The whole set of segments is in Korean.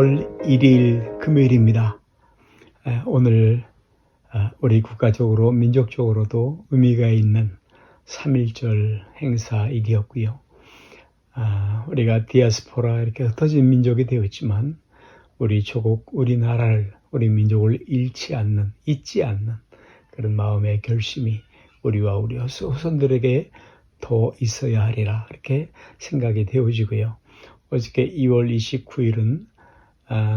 2월 1일 금요일입니다. 오늘 우리 국가적으로 민족적으로도 의미가 있는 3.1절 행사일이었고요. 우리가 디아스포라 이렇게 흩어진 민족이 되었지만 우리 조국, 우리나라를, 우리 민족을 잊지 않는 그런 마음의 결심이 우리와 우리 후손들에게 더 있어야 하리라 이렇게 생각이 되어지고요. 어저께 2월 29일은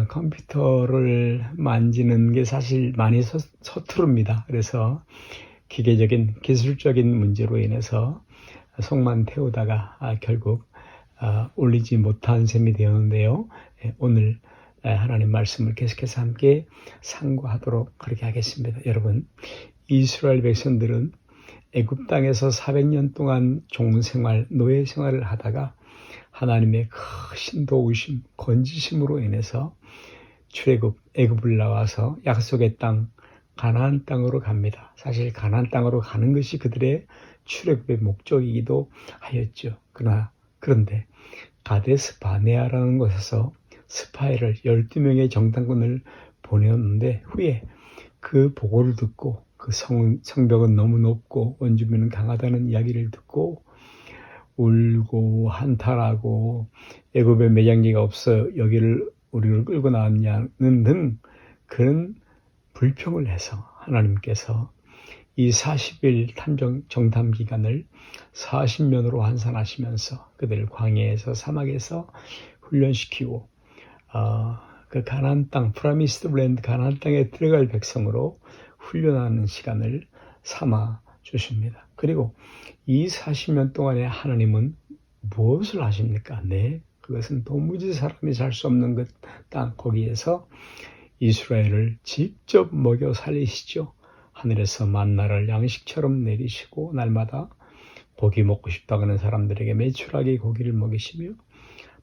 컴퓨터를 만지는 게 사실 많이 서투릅니다. 그래서 기계적인 기술적인 문제로 인해서 속만 태우다가 결국 올리지 못한 셈이 되었는데요. 오늘 하나님 말씀을 계속해서 함께 상고하도록 그렇게 하겠습니다. 여러분, 이스라엘 백성들은 애굽 땅에서 400년 동안 종생활, 노예 생활을 하다가 하나님의 크신 도우심, 건지심으로 인해서 출애굽, 애굽을 나와서 약속의 땅, 가나안 땅으로 갑니다. 사실 가나안 땅으로 가는 것이 그들의 출애굽의 목적이기도 하였죠. 그런데 가데스 바네아라는 곳에서 스파이를 12명의 정탐꾼을 보내었는데 후에 그 보고를 듣고 그 성벽은 너무 높고 원주민은 강하다는 이야기를 듣고 울고 한탄하고 애굽에 매장지가 없어 여기를 우리를 끌고 나왔냐는 등 그런 불평을 해서 하나님께서 이 40일 정탐 기간을 40년으로 환산하시면서 그들을 광야에서 사막에서 훈련시키고 그 가나안 땅, 프라미스드 랜드 가나안 땅에 들어갈 백성으로 훈련하는 시간을 삼아 주십니다. 그리고 이 40년 동안에 하나님은 무엇을 하십니까? 그것은 도무지 사람이 살 수 없는 그 땅, 거기에서 이스라엘을 직접 먹여 살리시죠. 하늘에서 만나를 양식처럼 내리시고 날마다 고기 먹고 싶다고 하는 사람들에게 매출하게 고기를 먹이시며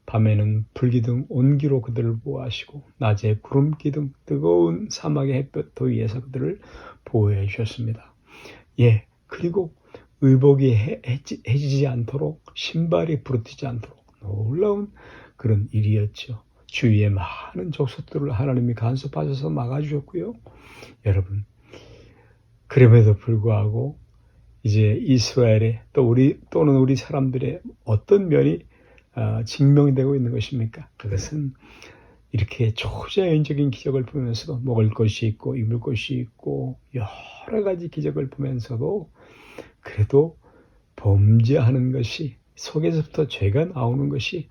밤에는 불기둥 온기로 그들을 보호하시고 낮에 구름기둥 뜨거운 사막의 햇볕 더위에서 그들을 보호해 주셨습니다. 그리고 의복이 해지지 않도록 신발이 부러지지 않도록 놀라운 그런 일이었죠. 주위에 많은 족속들을 하나님이 간섭하셔서 막아주셨고요. 여러분, 그럼에도 불구하고 이제 이스라엘의 또는 우리 사람들의 어떤 면이 증명되고 있는 것입니까? 그것은 이렇게 초자연적인 기적을 보면서도 먹을 것이 있고 입을 것이 있고 여러 가지 기적을 보면서도 그래도 범죄하는 것이 속에서부터 죄가 나오는 것이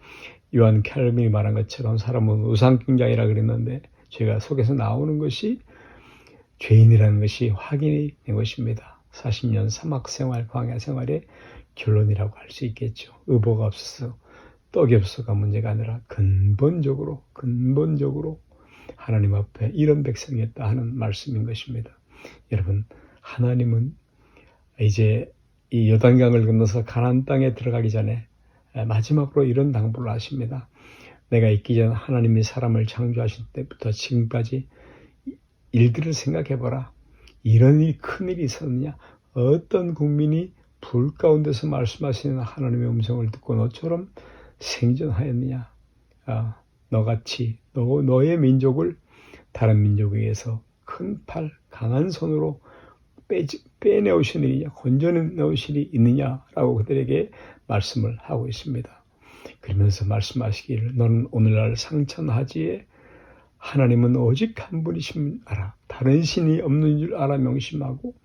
요한 캘빈이 말한 것처럼 사람은 우상경장이라 그랬는데 죄가 속에서 나오는 것이 죄인이라는 것이 확인이 된 것입니다. 40년 사막생활, 광야생활의 결론이라고 할 수 있겠죠. 의복가 없어서 떡이 없어가 문제가 아니라 근본적으로 하나님 앞에 이런 백성이었다 하는 말씀인 것입니다. 여러분, 하나님은 이제 이 요단강을 건너서 가나안 땅에 들어가기 전에 마지막으로 이런 당부를 하십니다. 내가 있기 전 하나님이 사람을 창조하실 때부터 지금까지 일들을 생각해보라. 이런 큰일이 있었느냐? 어떤 국민이 불 가운데서 말씀하시는 하나님의 음성을 듣고 너처럼 생존하였느냐? 너같이 너의 민족을 다른 민족에 의해서 큰 팔, 강한 손으로 빼내오시느냐, 건져내오시니 있느냐라고 그들에게 말씀을 하고 있습니다. 그러면서 말씀하시기를 너는 오늘날 상천하지에 하나님은 오직 한 분이심을 알아. 다른 신이 없는 줄 알아 명심하고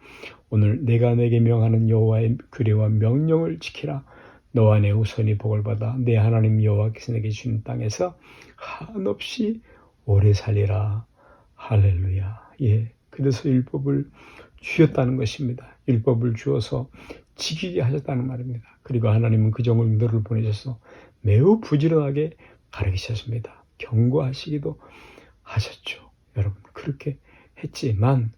오늘 내가 내게 명하는 여호와의 규례와 명령을 지키라. 너와 내 후손이 복을 받아 내 하나님 여호와께서 내게 주신 땅에서 한없이 오래 살리라. 할렐루야. 그래서 율법을 주셨다는 것입니다. 율법을 주어서 지키게 하셨다는 말입니다. 그리고 하나님은 그 종을 너를 보내셔서 매우 부지런하게 가르치셨습니다. 경고하시기도 하셨죠. 여러분, 그렇게 했지만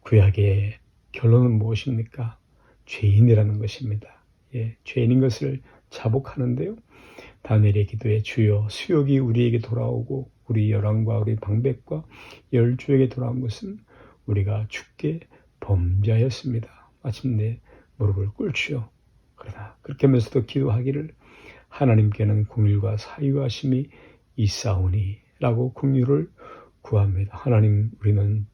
구약의 결론은 무엇입니까? 죄인이라는 것입니다. 죄인인 것을 자복하는데요. 다니엘의 기도에 주여 수욕이 우리에게 돌아오고 우리 열왕과 우리 방백과 열주에게 돌아온 것은 우리가 주께 범죄하였습니다. 마침내 무릎을 꿇지요. 그러나 그렇게 하면서도 기도하기를 하나님께는 공의와 사유하심이 있사오니 라고 긍휼을 구합니다. 하나님, 우리는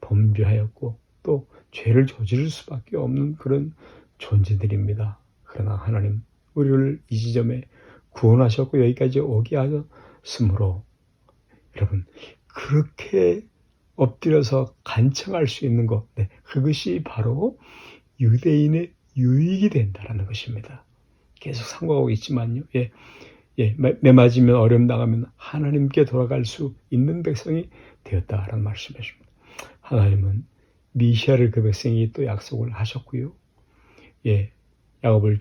범죄하였고 또 죄를 저지를 수밖에 없는 그런 존재들입니다. 그러나 하나님, 우리를 이 지점에 구원하셨고 여기까지 오게 하셨으므로 여러분, 그렇게 엎드려서 간청할 수 있는 것, 그것이 바로 유대인의 유익이 된다는 것입니다. 계속 상고하고 있지만요. 매 맞으면 어려움 당하면 하나님께 돌아갈 수 있는 백성이 되었다라는 말씀이십니다. 하나님은 미시아를 그 백성이 또 약속을 하셨고요. 야곱이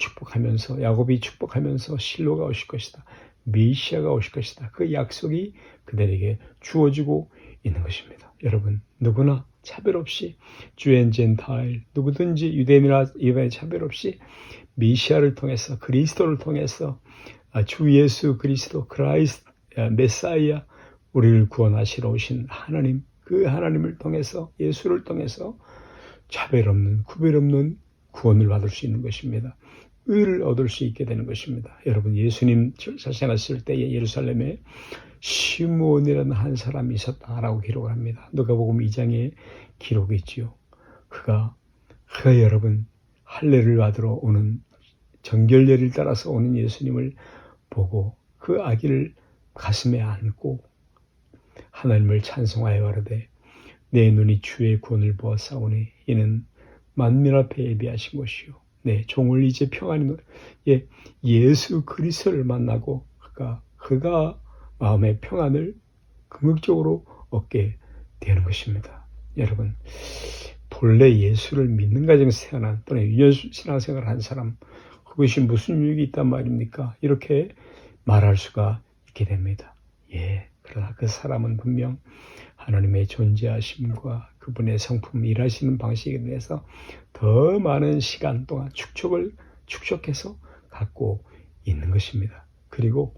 축복하면서 실로가 오실 것이다. 메시아가 오실 것이다. 그 약속이 그들에게 주어지고 있는 것입니다. 여러분, 누구나 차별 없이 주앤 젠타일, 누구든지 유대인이나 이방인 차별 없이 메시아를 통해서, 그리스도를 통해서 주 예수 그리스도 메사이아, 우리를 구원하시러 오신 하나님, 그 하나님을 통해서, 예수를 통해서 차별 없는, 구별 없는 구원을 받을 수 있는 것입니다. 의를 얻을 수 있게 되는 것입니다. 여러분, 예수님 자생하실 때에 예루살렘에 시므온이라는 한 사람이 있었다라고 기록을 합니다. 누가복음 2장에 기록이 있지요. 그가 여러분, 할례를 받으러 오는, 정결례를 따라서 오는 예수님을 보고 그 아기를 가슴에 안고 하나님을 찬송하여 가로되 내 눈이 주의 구원을 보았사오니 이는 만민 앞에 예비하신 것이요. 종을 이제 평안히 예수 그리스도를 만나고 그가 마음의 평안을 궁극적으로 얻게 되는 것입니다. 여러분, 본래 예수를 믿는 가정에서 태어난 또는 유년 신앙생활을 한 사람, 그것이 무슨 유익이 있단 말입니까? 이렇게 말할 수가 있게 됩니다. 그러나 그 사람은 분명 하나님의 존재하심과 그분의 성품 일하시는 방식에 대해서 더 많은 시간 동안 축적해서 갖고 있는 것입니다. 그리고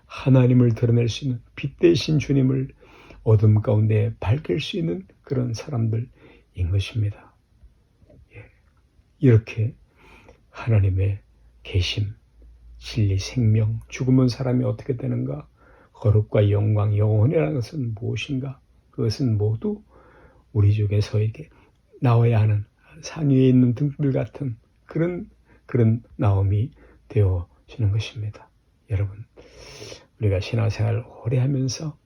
하나님을 드러낼 수 있는 빛 대신 주님을 어둠 가운데 밝힐 수 있는 그런 사람들인 것입니다. 이렇게 하나님의 계심, 진리, 생명, 죽으면 사람이 어떻게 되는가, 거룩과 영광, 영혼이라는 것은 무엇인가, 그것은 모두 우리 쪽에서 이렇게 나와야 하는 산 위에 있는 등불 같은 그런 나옴이 되어지는 것입니다. 여러분, 우리가 신앙생활을 오래 하면서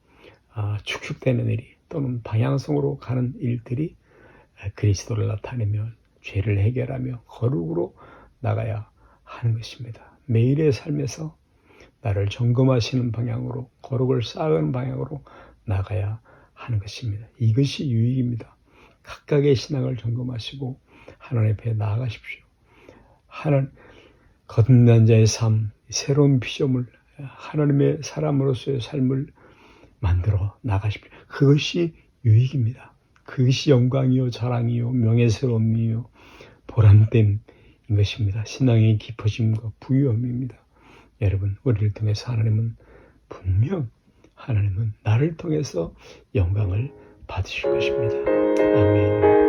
축축되는 일이 또는 방향성으로 가는 일들이 그리스도를 나타내며 죄를 해결하며 거룩으로 나가야 하는 것입니다. 매일의 삶에서 나를 점검하시는 방향으로, 거룩을 쌓아가는 방향으로 나가야 하는 것입니다. 이것이 유익입니다. 각각의 신앙을 점검하시고 하나님 앞에 나아가십시오. 거듭난 자의 삶, 새로운 피조물, 하나님의 사람으로서의 삶을 만들어 나가십시오. 그것이 유익입니다. 그것이 영광이요, 자랑이요, 명예스러움이요, 보람됨인 것입니다. 신앙의 깊어짐과 부유함입니다. 여러분, 우리를 통해서 하나님은 나를 통해서 영광을 받으실 것입니다. 아멘.